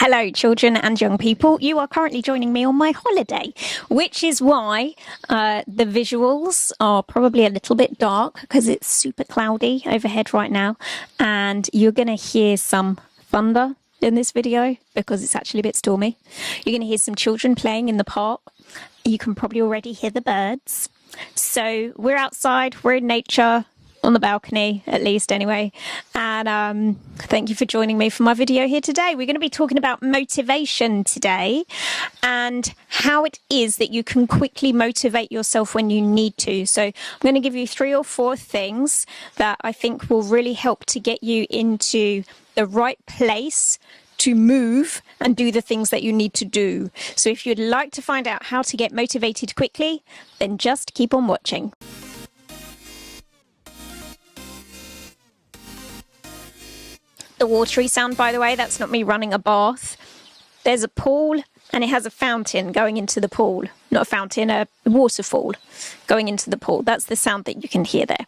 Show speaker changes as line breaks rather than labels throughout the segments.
Hello, children and young people. You are currently joining me on my holiday, which is why the visuals are probably a little bit dark because it's super cloudy overhead right now. And you're going to hear some thunder in this video because it's actually a bit stormy. You're going to hear some children playing in the park. You can probably already hear the birds. So we're outside, we're in nature. On the balcony, at least anyway. And thank you for joining me for my video here today. We're going to be talking about motivation today and how it is that you can quickly motivate yourself when you need to. So I'm going to give you 3 or 4 things that I think will really help to get you into the right place to move and do the things that you need to do. So if you'd like to find out how to get motivated quickly, then just keep on watching. The watery sound, by the way, that's not me running a bath. There's a pool and it has a fountain going into the pool. Not a fountain, a waterfall going into the pool. That's the sound that you can hear there.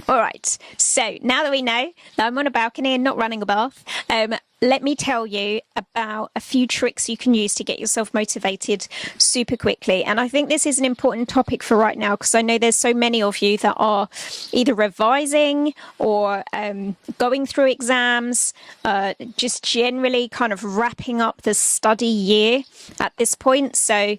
All right, so now that we know that I'm on a balcony and not running a bath, let me tell you about a few tricks you can use to get yourself motivated super quickly. And I think this is an important topic for right now because I know there's so many of you that are either revising or going through exams, just generally kind of wrapping up the study year at this point. So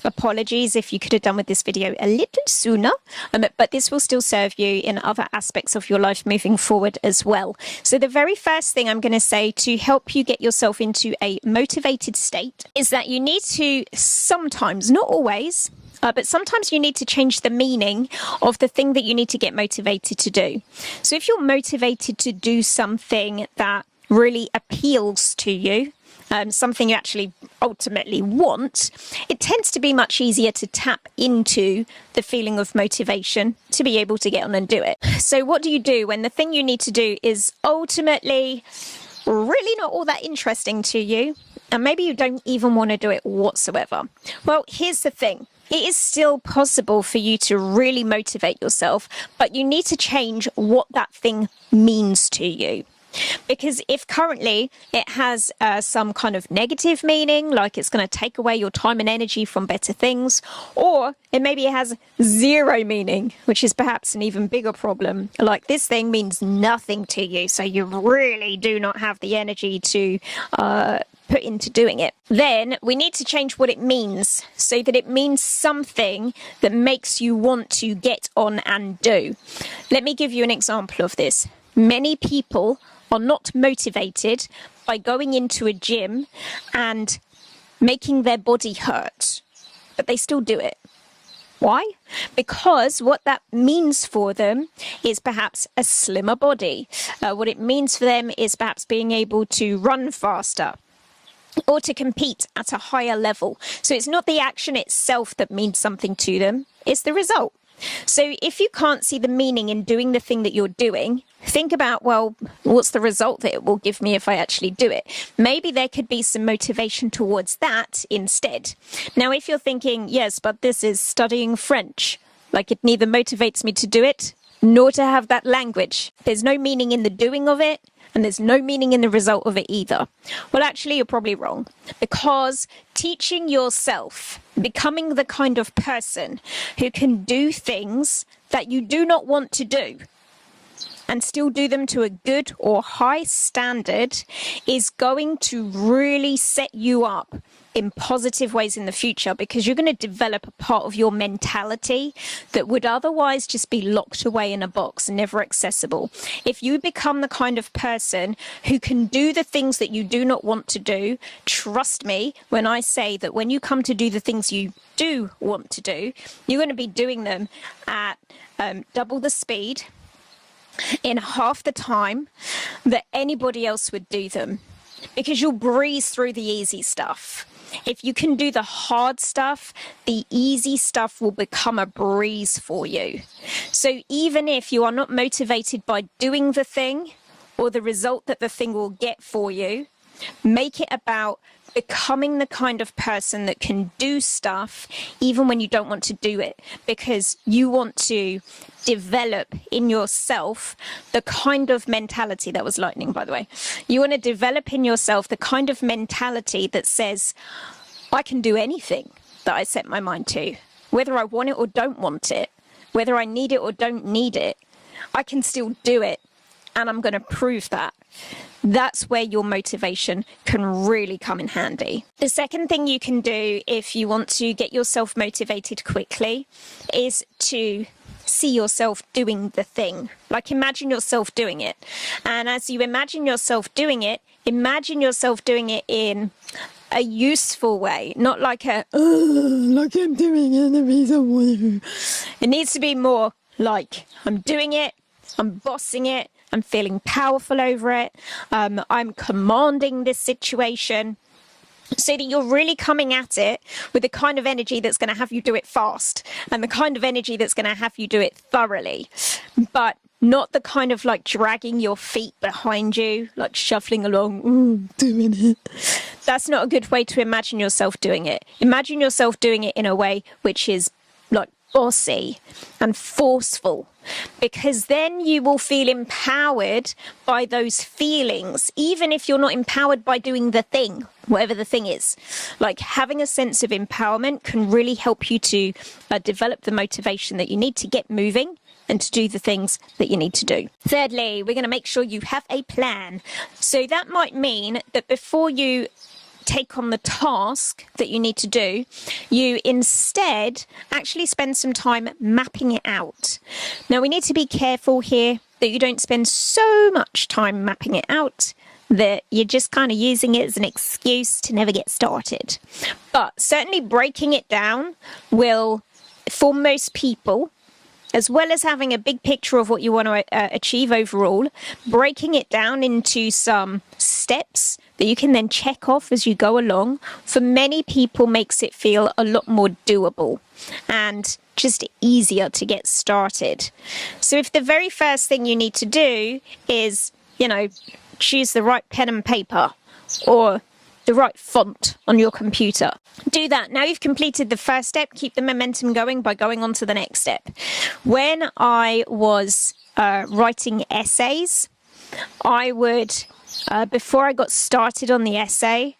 apologies if you could have done with this video a little sooner, but this will still serve you in other aspects of your life moving forward as well. So the very first thing I'm going to say to help you get yourself into a motivated state is that you need to sometimes, not always, but sometimes you need to change the meaning of the thing that you need to get motivated to do. So if you're motivated to do something that really appeals to you, something you actually ultimately want, it tends to be much easier to tap into the feeling of motivation to be able to get on and do it. So what do you do when the thing you need to do is ultimately really not all that interesting to you, and maybe you don't even want to do it whatsoever? Well, here's the thing. It is still possible for you to really motivate yourself, but you need to change what that thing means to you. Because if currently it has some kind of negative meaning, like it's going to take away your time and energy from better things, or maybe it has 0 meaning, which is perhaps an even bigger problem, like this thing means nothing to you, so you really do not have the energy to put into doing it, then we need to change what it means so that it means something that makes you want to get on and do. Let me give you an example of this. Many people are not motivated by going into a gym and making their body hurt, but they still do it. Why? Because what that means for them is perhaps a slimmer body. What it means for them is perhaps being able to run faster or to compete at a higher level. So it's not the action itself that means something to them, it's the result. So if you can't see the meaning in doing the thing that you're doing, think about, well, what's the result that it will give me if I actually do it? Maybe there could be some motivation towards that instead. Now, if you're thinking, yes, but this is studying French, like it neither motivates me to do it nor to have that language. There's no meaning in the doing of it, and there's no meaning in the result of it either. Well, actually, you're probably wrong, because teaching yourself, becoming the kind of person who can do things that you do not want to do and still do them to a good or high standard is going to really set you up in positive ways in the future, because you're going to develop a part of your mentality that would otherwise just be locked away in a box, never accessible. If you become the kind of person who can do the things that you do not want to do, trust me when I say that when you come to do the things you do want to do, you're going to be doing them at double the speed, in half the time that anybody else would do them, because you'll breeze through the easy stuff. If you can do the hard stuff, the easy stuff will become a breeze for you. So even if you are not motivated by doing the thing or the result that the thing will get for you, Make it about becoming the kind of person that can do stuff even when you don't want to do it, because you want to develop in yourself the kind of mentality that was lightning, by the way. You want to develop in yourself the kind of mentality that says, I can do anything that I set my mind to, whether I want it or don't want it, whether I need it or don't need it, I can still do it, and I'm going to prove that. That's where your motivation can really come in handy. The second thing you can do if you want to get yourself motivated quickly is to see yourself doing the thing. Like, imagine yourself doing it. And as you imagine yourself doing it in a useful way, not like like I'm doing it. It needs to be more like, I'm doing it, I'm bossing it, I'm feeling powerful over it, I'm commanding this situation, so that you're really coming at it with the kind of energy that's going to have you do it fast, and the kind of energy that's going to have you do it thoroughly, but not the kind of like dragging your feet behind you, like shuffling along, doing it. That's not a good way to imagine yourself doing it. Imagine yourself doing it in a way which is like bossy and forceful, because then you will feel empowered by those feelings, even if you're not empowered by doing the thing, whatever the thing is. Like, having a sense of empowerment can really help you to develop the motivation that you need to get moving and to do the things that you need to do. Thirdly, we're going to make sure you have a plan. So that might mean that before you take on the task that you need to do, you instead actually spend some time mapping it out. Now, we need to be careful here that you don't spend so much time mapping it out that you're just kind of using it as an excuse to never get started. But certainly breaking it down will, for most people, as well as having a big picture of what you want to achieve overall, breaking it down into some steps that you can then check off as you go along, for many people makes it feel a lot more doable and just easier to get started. So if the very first thing you need to do is, choose the right pen and paper or the right font on your computer, do that. Now you've completed the first step, keep the momentum going by going on to the next step. When I was writing essays, I would, before I got started on the essay,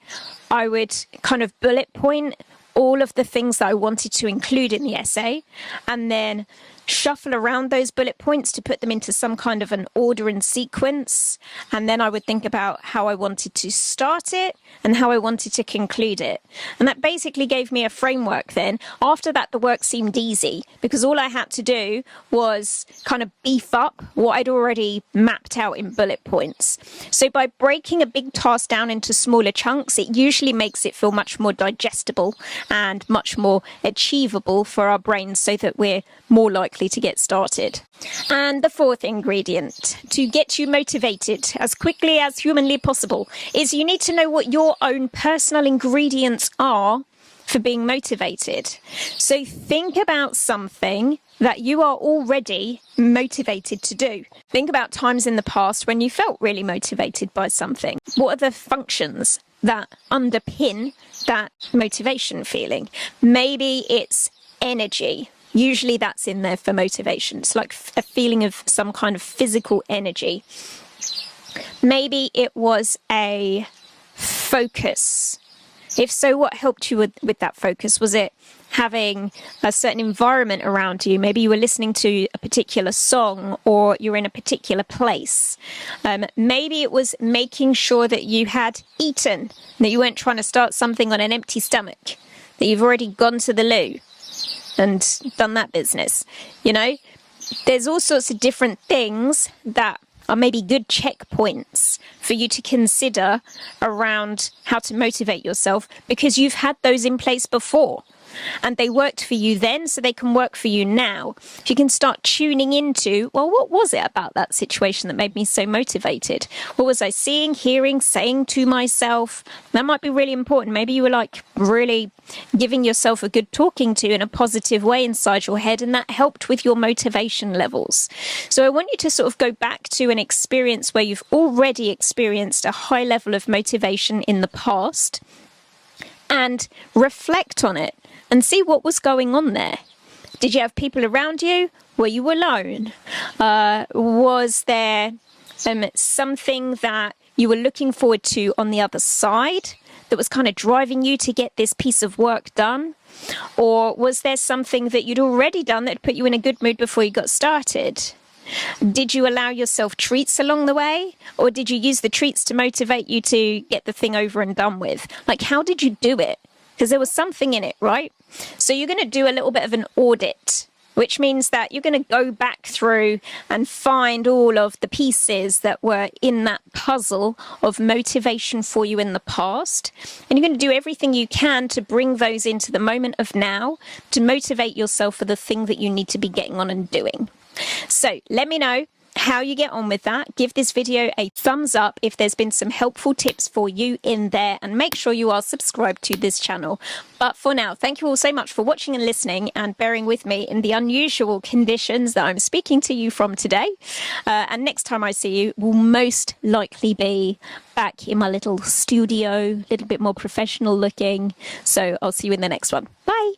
I would kind of bullet point all of the things that I wanted to include in the essay, and then shuffle around those bullet points to put them into some kind of an order and sequence. And then I would think about how I wanted to start it and how I wanted to conclude it. And that basically gave me a framework then. After that, the work seemed easy because all I had to do was kind of beef up what I'd already mapped out in bullet points. So by breaking a big task down into smaller chunks, it usually makes it feel much more digestible and much more achievable for our brains, so that we're more likely to get started. And the fourth ingredient to get you motivated as quickly as humanly possible is you need to know what your own personal ingredients are for being motivated. So think about something that you are already motivated to do. Think about times in the past when you felt really motivated by something. What are the functions that underpin that motivation feeling? Maybe it's energy. Usually that's in there for motivation. It's like a feeling of some kind of physical energy. Maybe it was a focus. If so, what helped you with that focus? Was it having a certain environment around you? Maybe you were listening to a particular song, or you're in a particular place. Maybe it was making sure that you had eaten, that you weren't trying to start something on an empty stomach, that you've already gone to the loo and done that business. There's all sorts of different things that are maybe good checkpoints for you to consider around how to motivate yourself, because you've had those in place before. and they worked for you then, so they can work for you now. If you can start tuning into, well, what was it about that situation that made me so motivated? What was I seeing, hearing, saying to myself? That might be really important. Maybe you were like really giving yourself a good talking to in a positive way inside your head, and that helped with your motivation levels. So I want you to sort of go back to an experience where you've already experienced a high level of motivation in the past and reflect on it and see what was going on there. Did you have people around you? Were you alone? Was there something that you were looking forward to on the other side that was kind of driving you to get this piece of work done? Or was there something that you'd already done that put you in a good mood before you got started? Did you allow yourself treats along the way? Or did you use the treats to motivate you to get the thing over and done with? Like, how did you do it? Because there was something in it, right? So you're going to do a little bit of an audit, which means that you're going to go back through and find all of the pieces that were in that puzzle of motivation for you in the past. And you're going to do everything you can to bring those into the moment of now to motivate yourself for the thing that you need to be getting on and doing. So let me know how you get on with that. Give this video a thumbs up if there's been some helpful tips for you in there, and make sure you are subscribed to this channel. But for now, thank you all so much for watching and listening and bearing with me in the unusual conditions that I'm speaking to you from today. And next time I see you will most likely be back in my little studio, a little bit more professional looking. So I'll see you in the next one. Bye.